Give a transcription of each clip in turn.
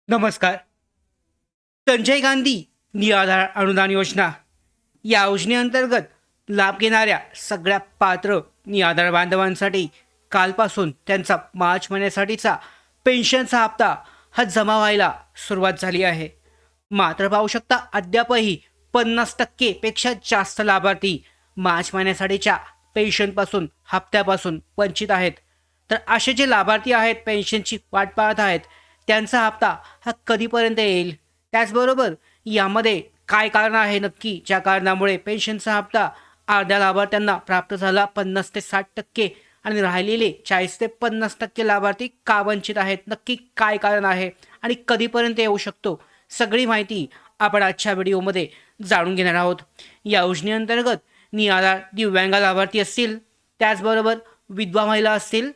नमस्कार. संजय गांधी निराधार अनुदान योजना या योजनेअंतर्गत लाभ घेणाऱ्या सगळ्या पात्र निराधार बांधवांसाठी कालपासून त्यांचा मार्च महिन्यासाठीचा पेन्शनचा हप्ता हा जमा व्हायला सुरुवात झाली आहे. मात्र पाहू शकता अद्यापही 50% पेक्षा जास्त लाभार्थी मार्च महिन्यासाठीच्या पेन्शनपासून हप्त्यापासून वंचित आहेत. तर असे जे लाभार्थी आहेत पेन्शनची वाट पाहत आहेत त्यांचा हप्ता हा कधीपर्यंत येईल, त्याचबरोबर यामध्ये काय कारण आहे नक्की ज्या कारणामुळे पेन्शनचा हप्ता अर्ध्या लाभार्थ्यांना प्राप्त झाला 50 ते 60% आणि राहिलेले 40 ते 50% लाभार्थी का वंचित आहेत, नक्की काय कारण आहे आणि कधीपर्यंत येऊ शकतो, सगळी माहिती आपण आजच्या व्हिडिओमध्ये जाणून घेणार आहोत. या योजनेअंतर्गत निराधार दिव्यांग लाभार्थी असतील, त्याचबरोबर विधवा महिला असतील,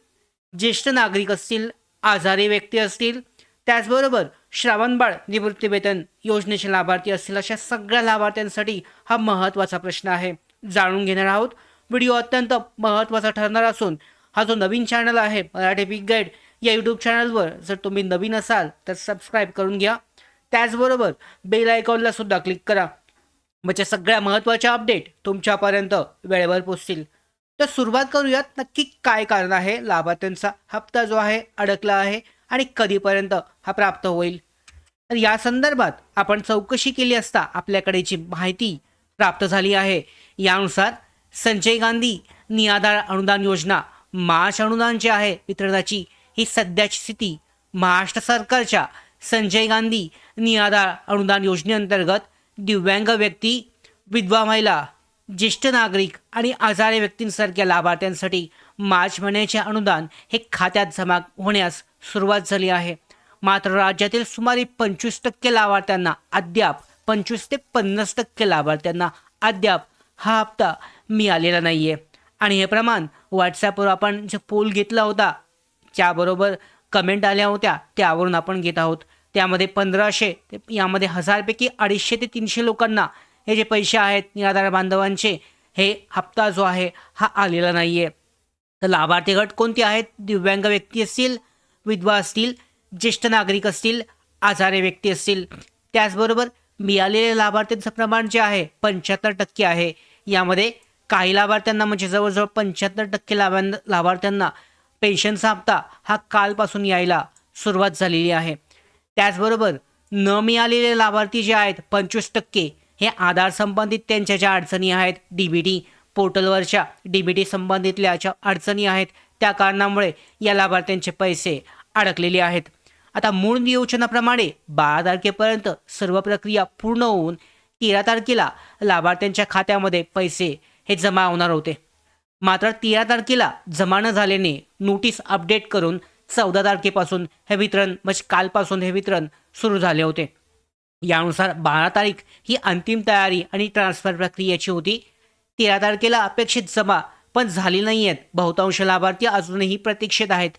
ज्येष्ठ नागरिक असतील, आजारी व्यक्ती असतील, त्याचबरोबर श्रावणबाळ निवृत्तीवेतन योजनेचे लाभार्थी असतील, अशा सगळ्या लाभार्थ्यांसाठी हा महत्त्वाचा प्रश्न आहे. जाणून घेणार आहोत. व्हिडिओ अत्यंत महत्त्वाचा ठरणार असून हा जो नवीन चॅनल आहे मराठी बिग गाईड या यूट्यूब चॅनलवर जर तुम्ही नवीन असाल तर सबस्क्राईब करून घ्या. त्याचबरोबर बेल आयकॉनला सुद्धा क्लिक करा म्हणजे सगळ्या महत्त्वाच्या अपडेट तुमच्यापर्यंत वेळेवर पोचतील. तर सुरुवात करूयात नक्की काय कारण आहे लाभार्थ्यांचा हप्ता जो आहे अडकला आहे आणि कधीपर्यंत हा प्राप्त होईल. तर या संदर्भात आपण चौकशी केली असता आपल्याकडे जी माहिती प्राप्त झाली आहे यानुसार संजय गांधी निराधार अनुदान योजना मार्च अनुदान जे आहे वितरणाची ही सध्याची स्थिती महाराष्ट्र सरकारच्या संजय गांधी निराधार अनुदान योजनेअंतर्गत दिव्यांग व्यक्ती, विधवा महिला, ज्येष्ठ नागरिक आणि आजारी व्यक्तींसारख्या लाभार्थ्यांसाठी मार्च महिन्याचे अनुदान हे खात्यात जमा होण्यास सुरुवात झाली आहे. मात्र राज्यातील सुमारे 25% लाभार्थ्यांना अद्याप 25 ते 50% लाभार्थ्यांना अद्याप हा हप्ता मिळालेला नाही आहे. आणि हे प्रमाण व्हॉट्सॲपवर आपण जे पोल घेतला होता त्याबरोबर कमेंट आल्या होत्या त्यावरून आपण घेत आहोत. त्यामध्ये 1500 यामध्ये 1000पैकी 250 ते 300 लोकांना हे जे पैसे आहेत निराधार बांधवांचे हे हप्ता जो आहे हा आलेला नाही आहे. तर लाभार्थी गट कोणते आहेत? दिव्यांग व्यक्ती असतील, विधवा असतील, ज्येष्ठ नागरिक असतील, आजारी व्यक्ती असतील. त्याचबरोबर मिळालेल्या लाभार्थ्यांचं प्रमाण जे आहे 75% आहे. यामध्ये काही लाभार्थ्यांना म्हणजे जवळजवळ 75% लाभार्थ्यांना पेन्शनचा हप्ता हा कालपासून यायला सुरुवात झालेली आहे. त्याचबरोबर न मिळालेले लाभार्थी जे आहेत 25% हे आधार संबंधित त्यांच्या ज्या अडचणी आहेत, DBT पोर्टलवरच्या DBT संबंधितल्या ज्या अडचणी आहेत त्या कारणामुळे या लाभार्थ्यांचे पैसे अडकलेले आहेत. आता मूळ नियोजनाप्रमाणे 12 तारखेपर्यंत सर्व प्रक्रिया पूर्ण होऊन 13 तारखेला लाभार्थ्यांच्या खात्यामध्ये पैसे हे जमा होणार होते. मात्र 13 तारखेला जमा न झाल्याने नोटीस अपडेट करून 14 तारखेपासून हे वितरण म्हणजे कालपासून हे वितरण सुरू झाले होते. यानुसार 12 तारीख ही अंतिम तयारी आणि ट्रान्सफर प्रक्रियेची होती. 13 तारखेला अपेक्षित जमा पण झाली नाही आहेत. बहुतांश लाभार्थी अजूनही प्रतीक्षेत आहेत.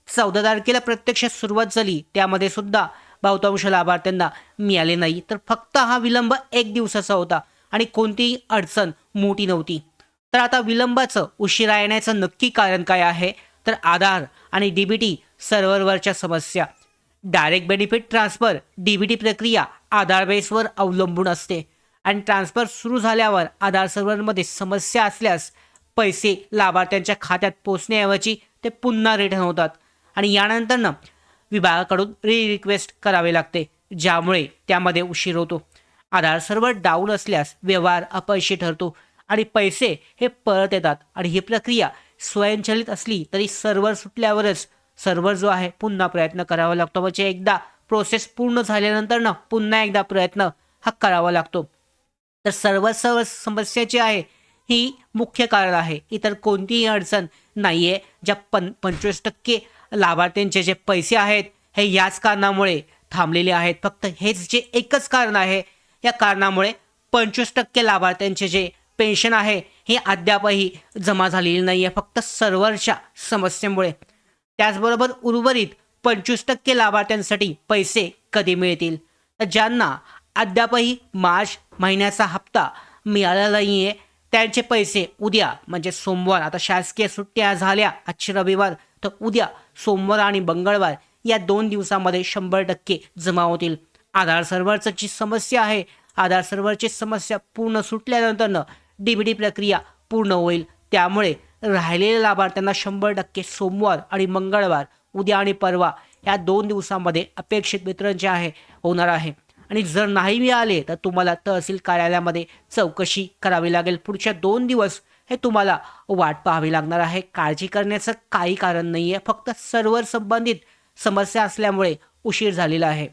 14 तारखेला प्रत्यक्ष सुरुवात झाली त्यामध्ये सुद्धा बहुतांश लाभार्थ्यांना मिळाले नाही. तर फक्त हा विलंब 1 दिवसाचा होता आणि कोणतीही अडचण मोठी नव्हती. तर आता विलंबाचं उशिरा येण्याचं नक्की कारण काय आहे? तर आधार आणि DBT सर्व्हरवरच्या समस्या. डायरेक्ट बेनिफिट ट्रान्सफर DBT प्रक्रिया आधार बेसवर अवलंबून असते आणि ट्रान्सफर सुरू झाल्यावर आधार सर्व्हरमध्ये समस्या असल्यास पैसे लाभार्थ्यांच्या खात्यात पोचण्याऐवजी ते पुन्हा रिटर्न होतात आणि यानंतरनं विभागाकडून रिक्वेस्ट करावे लागते, ज्यामुळे त्यामध्ये उशीर होतो. आधार सर्व्हर डाऊन असल्यास व्यवहार अपयशी ठरतो आणि पैसे हे परत येतात आणि ही प्रक्रिया स्वयंचलित असली तरी सर्व्हर सुटल्यावरच सर्व्हर जो आहे पुन्हा प्रयत्न करावा लागतो. म्हणजे एकदा प्रोसेस पूर्ण झाल्यानंतर ना पुन्हा एकदा प्रयत्न हा करावा लागतो. तर सर्व समस्या जी आहे ही मुख्य कारण आहे. इतर कोणतीही अडचण नाही आहे. ज्या 25% लाभार्थ्यांचे जे पैसे आहेत हे याच कारणामुळे थांबलेले आहेत. फक्त हेच जे एकच कारण आहे. या कारणामुळे 25% लाभार्थ्यांचे जे पेन्शन आहे हे अद्यापही जमा झालेली नाही आहे, फक्त सर्व्हरच्या समस्येमुळे. त्याचबरोबर उर्वरित 25% लाभार्थ्यांसाठी पैसे कधी मिळतील? तर ज्यांना अद्यापही मार्च महिन्याचा हप्ता मिळाला नाही आहे त्यांचे पैसे उद्या म्हणजे सोमवार, आता शासकीय सुट्ट्या झाल्या आजची रविवार, तर उद्या सोमवार आणि मंगळवार या 2 दिवसामध्ये 100% जमा होतील. आधार सर्व्हरची जी समस्या आहे, आधार सर्व्हरची समस्या पूर्ण सुटल्यानंतरनं DBT प्रक्रिया पूर्ण होईल. त्यामुळे राहिलेल्या लाभार्थ्यांना 100% सोमवार आणि मंगळवार, उद्या आणि परवा या 2 दिवसामध्ये अपेक्षित वितरण जे आहे होणार आहे. आणि जर नाही मिळाले तर तुम्हाला तहसील कार्यालयामध्ये चौकशी करावी लागेल. पुढच्या 2 दिवस हे तुम्हाला वाट पाहावी लागणार आहे. काळजी करण्याचं काही कारण नाही आहे, फक्त सर्व्हर संबंधित समस्या असल्यामुळे उशीर झालेला आहे.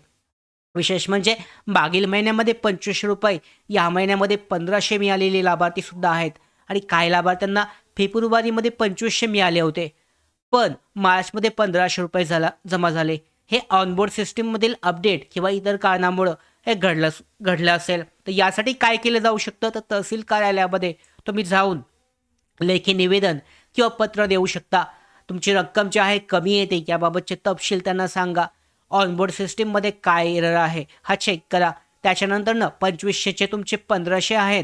विशेष म्हणजे मागील महिन्यामध्ये 2500 रुपये, या महिन्यामध्ये 1500 मिळालेले लाभार्थी सुद्धा आहेत आणि काही लाभार्थ्यांना फेब्रुवारीमध्ये 2500 मिळाले होते, पण मार्चमध्ये 1500 रुपये जमा झाले. हे ऑनबोर्ड सिस्टीममधील अपडेट किंवा इतर कारणामुळं हे घडलं असेल. तर यासाठी काय केलं जाऊ शकतं, तर तहसील कार्यालयामध्ये तुम्ही जाऊन लेखी निवेदन किंवा पत्र देऊ शकता. तुमची रक्कम जी आहे कमी येते याबाबतचे तपशील त्यांना सांगा. ऑनबोर्ड सिस्टीममध्ये काय एरर आहे हा चेक करा. त्याच्यानंतरनं 2500चे तुमचे 1500 आहेत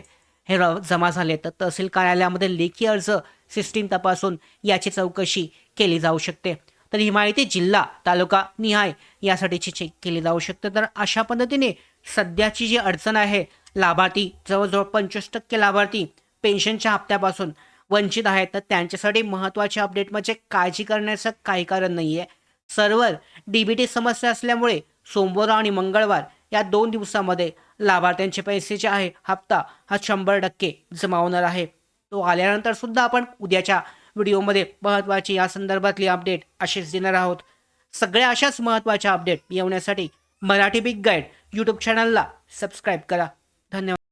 हे जमा झाले तर तहसील कार्यालयामध्ये लेखी अर्ज सिस्टीम तपासून याची चौकशी केली जाऊ शकते. तर ही माहिती जिल्हा तालुका निहाय यासाठीची चेक केली जाऊ शकते. तर अशा पद्धतीने सध्याची जी अडचण आहे, लाभार्थी जवळजवळ 25% लाभार्थी पेन्शनच्या हप्त्यापासून वंचित आहेत, तर त्यांच्यासाठी महत्त्वाचे अपडेट म्हणजे काळजी करण्याचं काही कारण नाही आहे. सर्व्हर DBT समस्या असल्यामुळे सोमवार आणि मंगळवार या 2 दिवसामध्ये लाभार्थ्यांचे पैसे जे आहे हप्ता हा 100% जमा होणार आहे. तो आल्यानंतर सुद्धा आपण उद्याच्या व्हिडिओमध्ये महत्त्वाची या संदर्भातली अपडेट अशीच देणार आहोत. सगळ्या अशाच महत्त्वाच्या अपडेट येण्यासाठी मराठी बिग गाईड यूट्यूब चॅनलला सबस्क्राईब करा. धन्यवाद.